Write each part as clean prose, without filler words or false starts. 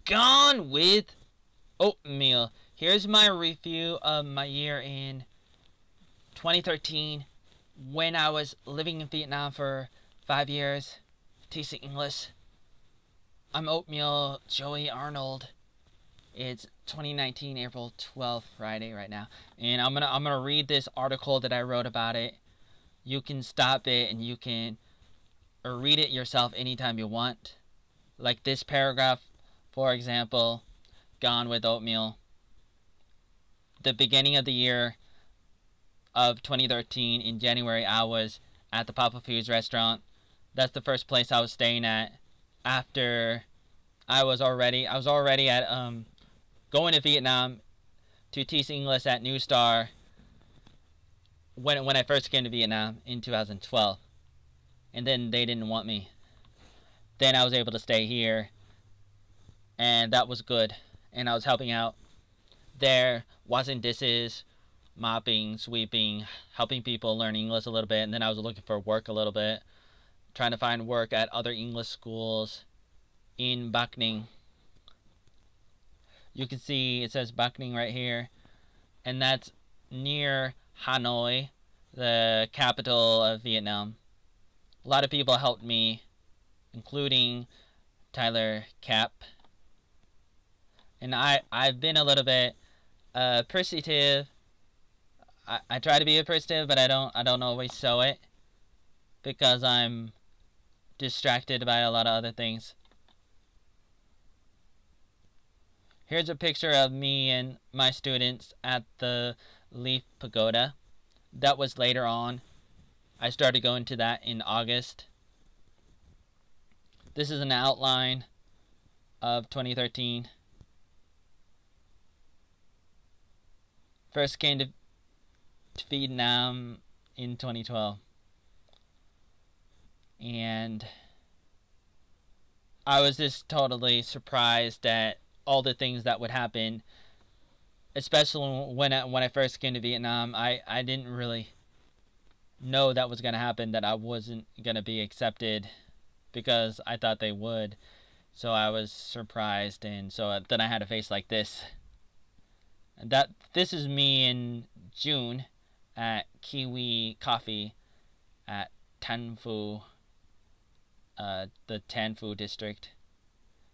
Gone with Oatmeal. Here's my review of my year in 2013 when I was living in Vietnam for 5 years, teaching English. I'm Oatmeal Joey Arnold. It's 2019 April 12th, Friday right now, and I'm gonna read this article that I wrote about it. You can stop it and you can read it yourself anytime you want. Like this paragraph, for example, Gone with Oatmeal. The beginning of the year of 2013 in January, I was at the Papa Foods restaurant. That's the first place I was staying at after I was already at going to Vietnam to teach English at New Star when I first came to Vietnam in 2012. And then they didn't want me. Then I was able to stay here, and that was good. And I was helping out there, washing dishes, mopping, sweeping, helping people learn English a little bit. And then I was looking for work a little bit, trying to find work at other English schools in Bac Ninh. You can see it says Bac Ninh right here, and that's near Hanoi, the capital of Vietnam. A lot of people helped me, including Tyler Cap. And I've been a little bit appreciative. I try to be appreciative, but I don't always show it because I'm distracted by a lot of other things. Here's a picture of me and my students at the Leaf Pagoda. That was later on. I started going to that in August. This is an outline of 2013. First came to Vietnam in 2012. And I was just totally surprised at all the things that would happen, especially when I first came to Vietnam. I didn't really know that was going to happen, that I wasn't going to be accepted, because I thought they would. So I was surprised, and so then I had a face like this. And this is me in June at Kiwi Coffee at Tan Phu, the Tan Phu district.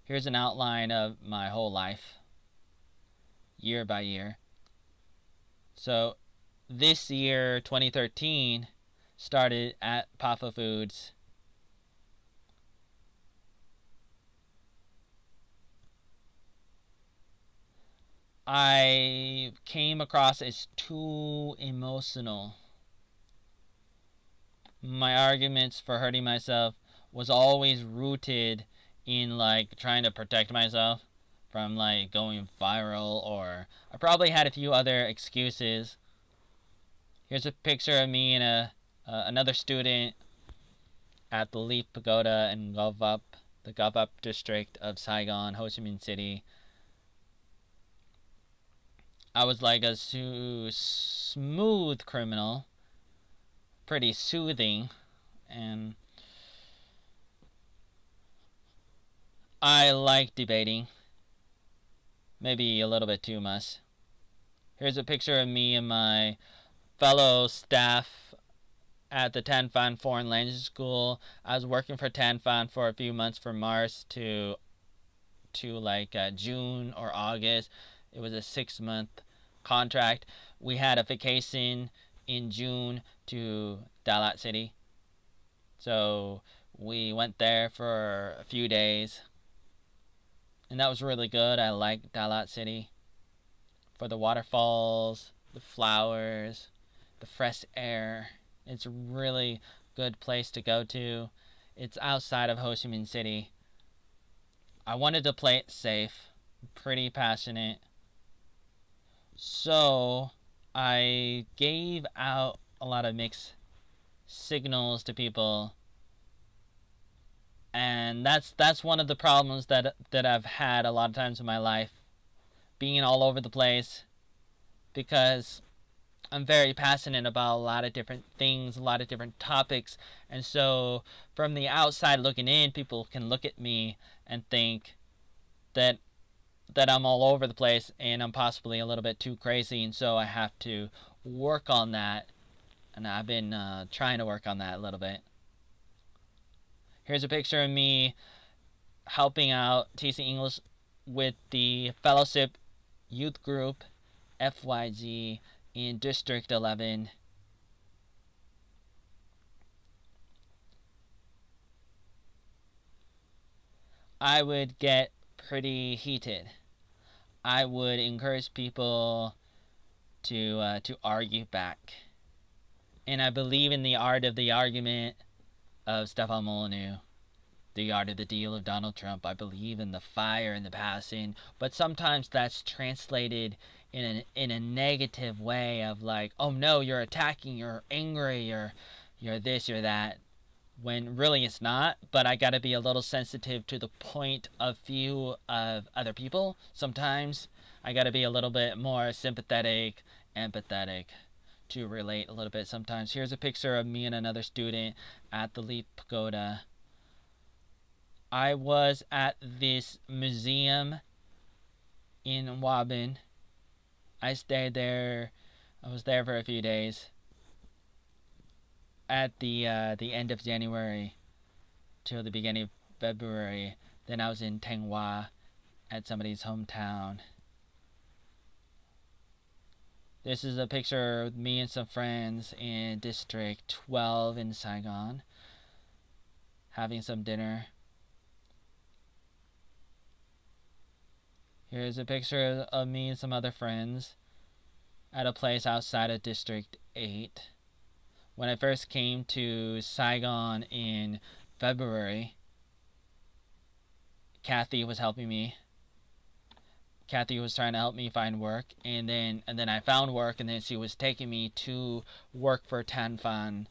Here's an outline of my whole life, year by year. So this year, 2013, started at Papa Foods. I came across as too emotional. My arguments for hurting myself was always rooted in like trying to protect myself from like going viral, or I probably had a few other excuses. Here's a picture of me and another student at the Leaf Pagoda in Go Vap, the Go Vap district of Saigon, Ho Chi Minh City. I was like a smooth criminal, pretty soothing, and I like debating, maybe a little bit too much. Here's a picture of me and my fellow staff at the Tan Phan Foreign Language School. I was working for Tan Phan for a few months, from March to like June or August. It was a 6-month contract. We had a vacation in June to Dalat City, so we went there for a few days, and that was really good. I liked Dalat City for the waterfalls, the flowers, the fresh air. It's a really good place to go to. It's outside of Ho Chi Minh City. I wanted to play it safe, pretty passionate, so I gave out a lot of mixed signals to people, and that's one of the problems that I've had a lot of times in my life, being all over the place, because I'm very passionate about a lot of different things, a lot of different topics, and so from the outside looking in, people can look at me and think that that I'm all over the place and I'm possibly a little bit too crazy, and so I have to work on that. And I've been trying to work on that a little bit. Here's a picture of me helping out teaching English with the Fellowship Youth Group FYG in District 11. I would get pretty heated. I would encourage people to argue back. And I believe in the art of the argument of Stefan Molyneux, the art of the deal of Donald Trump. I believe in the fire and the passion, but sometimes that's translated in a negative way of like, oh no, you're attacking, you're angry, you're this, you're that, when really it's not. But I gotta be a little sensitive to the point of view of other people. Sometimes I gotta be a little bit more sympathetic, empathetic, to relate a little bit sometimes. Here's a picture of me and another student at the Leaf Pagoda. I was at this museum in Waben. I stayed there. I was there for a few days. At the end of January till the beginning of February. Then I was in Thanh at somebody's hometown. This is a picture of me and some friends in District 12 in Saigon, having some dinner. Here's a picture of me and some other friends at a place outside of District 8. When I first came to Saigon in February, Kathy was helping me. Kathy was trying to help me find work, and then I found work, and then she was taking me to work for Tan Phan.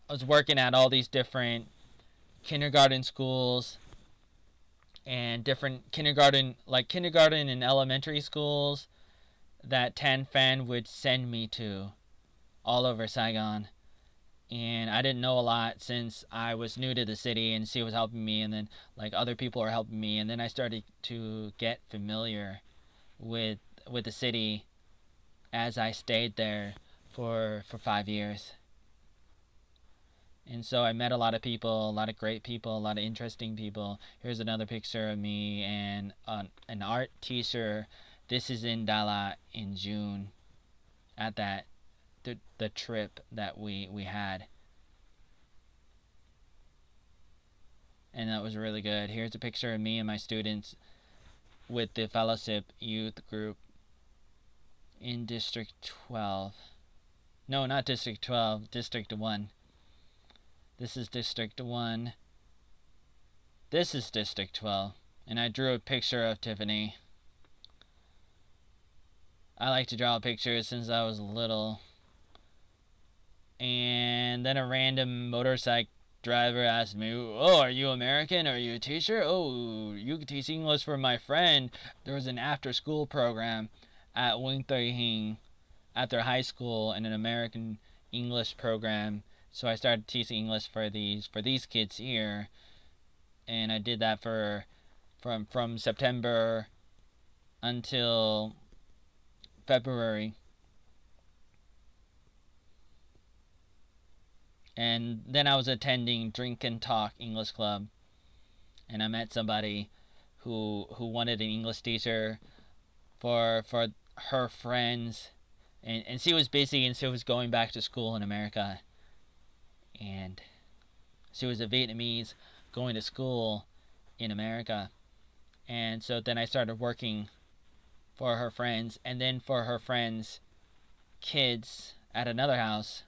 I was working at all these different kindergarten schools and different kindergarten and elementary schools that Tan Phan would send me to all over Saigon. And I didn't know a lot since I was new to the city, and she was helping me, and then like other people were helping me, and then I started to get familiar with the city as I stayed there for 5 years. And so I met a lot of people, a lot of great people, a lot of interesting people. Here's another picture of me and an art teacher. This is in Dalat in June at the trip that we had. And that was really good. Here's a picture of me and my students with the Fellowship Youth Group in District 12. No, not District 12, District 1. This is District 1. This is District 12. And I drew a picture of Tiffany. I like to draw pictures since I was little. And then a random motorcycle driver asked me, oh, are you American? Are you a teacher? Oh, you can teach English for my friend. There was an after-school program at Wing Tui Hing at their high school, and an American English program. So I started teaching English for these kids here, and I did that from September until February. And then I was attending Drink and Talk English Club, and I met somebody who wanted an English teacher for her friends, and she was busy, and she was going back to school in America, and she was a Vietnamese going to school in America. And so then I started working for her friends, and then for her friends' kids at another house.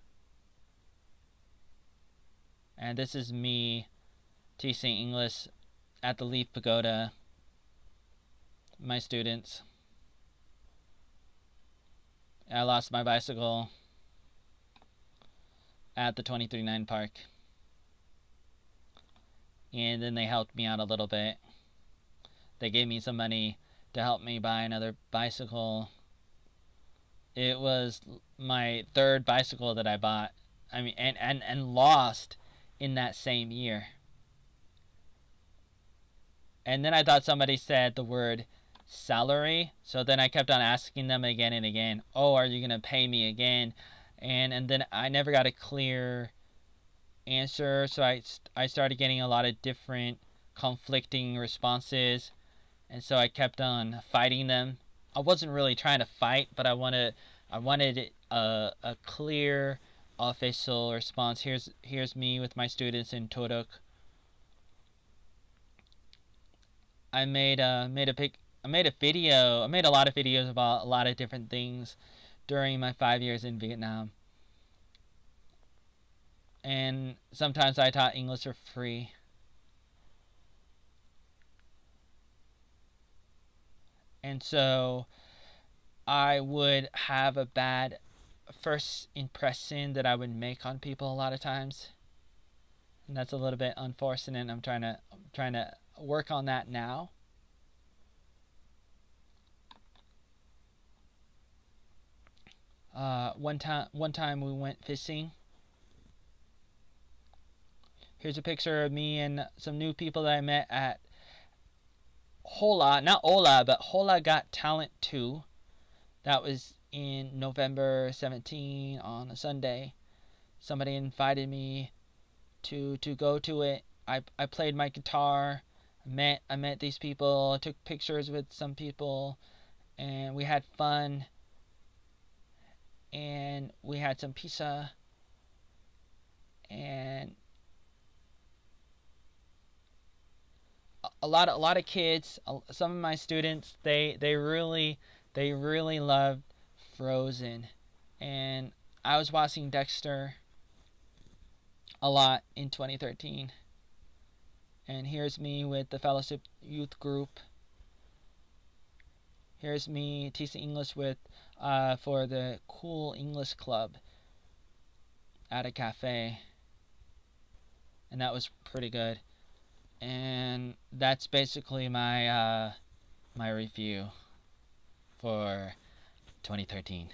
And this is me teaching English at the Leaf Pagoda, my students. I lost my bicycle at the 239 Park. And then they helped me out a little bit. They gave me some money to help me buy another bicycle. It was my third bicycle that I bought. I mean, and lost in that same year. And then I thought somebody said the word salary, so then I kept on asking them again and again, oh, are you gonna pay me again? And then I never got a clear answer, so I started getting a lot of different conflicting responses, and so I kept on fighting them. I wasn't really trying to fight, but I wanted a clear official response. Here's me with my students in Toruk. I made a video. I made a lot of videos about a lot of different things during my 5 years in Vietnam. And sometimes I taught English for free. And so I would have a bad first impression that I would make on people a lot of times. And that's a little bit unfortunate. I'm trying to work on that now. One time we went fishing. Here's a picture of me and some new people that I met at Hola, not Ola, but Hola Got Talent 2. That was in November 17 on a Sunday. Somebody invited me to go to it. I played my guitar. I met these people. I took pictures with some people, and we had fun. And we had some pizza. And a lot of kids, some of my students, they really loved Frozen, and I was watching Dexter a lot in 2013. And here's me with the Fellowship Youth Group. Here's me teaching English with for the Cool English Club at a cafe, and that was pretty good. And that's basically my my review for 2013.